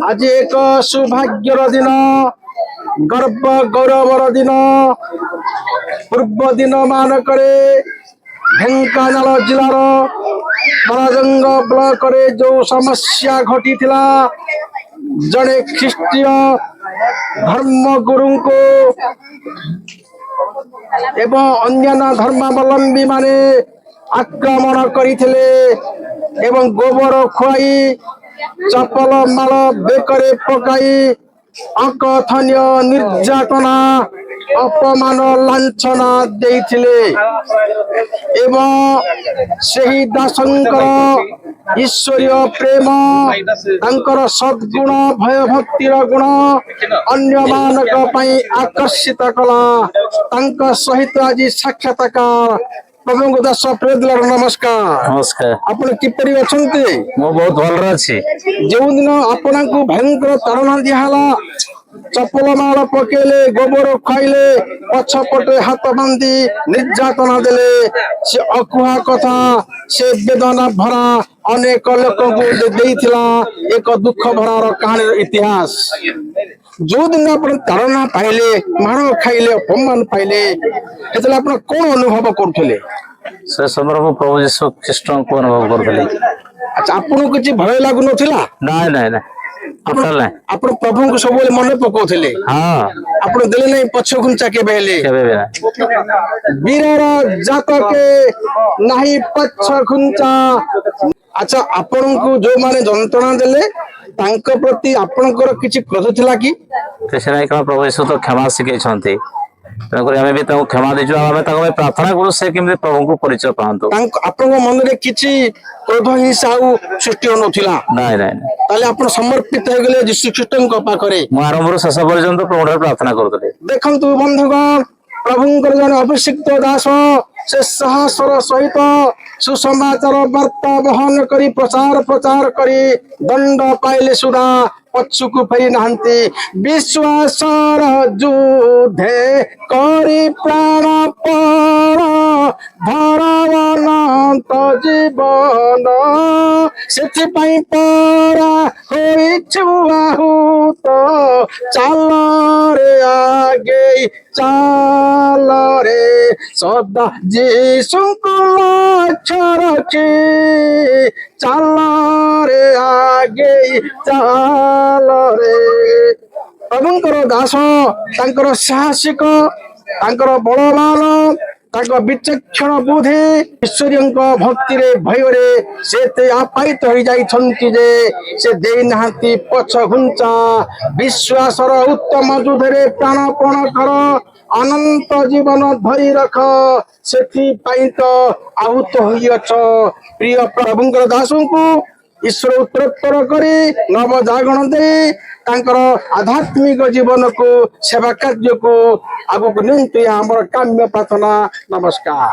आज एक सौभाग्यर दिन गर्व गौरवर दिन पूर्व दिन मानक ढेंकानाल जिलार बराजंग ब्लॉक जो समस्या घटी जड़े ख्रीष्टीय धर्मगुरु को एवं अन्य धर्मावलंबी माने आक्रमण करथिले एवं गोबर खुआई चपल माल बेकरे पकाई अकथनीय निर्यातना अपमान लांछना देथिले एवं सही दासंकर ईश्वरीय प्रेम तांकर सद्गुण भय भक्तिर गुण अन्य मानक पई आकर्षित कला तांक सहित आज साक्षात्कार प्रभु दास प्रियदलार नमस्कार। नमस्कार। आपण किपरि अछंती? मो बहुत भल अछि। जो दिन आपण को भयंकर ताड़ना दिहाला चपल माल पकेले गोबर खाइले पछपटे हाथ बांधी निर्यातना देले से अकुहा कथा से वेदना भरा अनेक लोक को देइथिला एक दुख भरार कहानी इतिहास। जो दिन आप ताड़ना पाइले मार खाइले अपमान पाइले हेतले आपण कोन अनुभव करथले? से समय प्रभु यीशु ख्रीष्ट को अनुभव करथले। अच्छा आपन किछि भय लागु नथिला? नाही नाही नाही आपण प्रभु को सब मन पकोथले। हां आपण देले नहीं पछ घुंचा के बहले वीरर जातके नहीं पछ घुंचा। अच्छा आपण को जो माने जंत्रणा देले तांक प्रति आपनकर किछि क्रोध थिला कि? से नहीं का प्रभु यीशु तो क्षमा सिखै छथि तनकर हमें भी ताको क्षमा देजो हमें ताको प्रार्थना करू से केमते प्रभु को परिचय पांतो। तांक आपन मन रे किछि क्रोध हिंसा सृष्टि हो नथिला? नाही नाही ताले आपण समर्पित हो गेले यीशु ख्रीष्टन को पाखरे मु आरंभ रो शेष पर्यंत प्रभु प्रार्थना करतले। देखंतु बंधुगण प्रभुंकर जन अभिषिक्त दास से साहसर सहित सुसमाचार वार्ता बहन करी प्रचार करी दंड पाइले सुधा पछुकु फेरी नाहंती विश्वासर युद्धे करी प्राण पर धरवनंत जीवन सेथि पई परा होइछु आहुत चाल रे आगे चाल रे सदा यीशुको लक्ष्य रखी चाल रे आगे चाल रे। प्रभुंकर दास तांकर साहसिक तांकर बलवान तांकर विचक्षण बुद्धि ईश्वरीय भक्ति रे भय रे से आपायित हो जाइछंती जे से देई नाहंती पछ घुंचा विश्वासर उत्तम युद्ध रे प्राणपण कर अनंत जीवन धरी रख सेथि पई तो आहुत होइछ। प्रिय प्रभुंकर दासों को ईश्वर उत्तरोत्तर करी नव जागरण दे तांकर आध्यात्मिक जीवन को सेवा कार्य को आगो नियंत्रण हमर काम्य प्रार्थना। नमस्कार।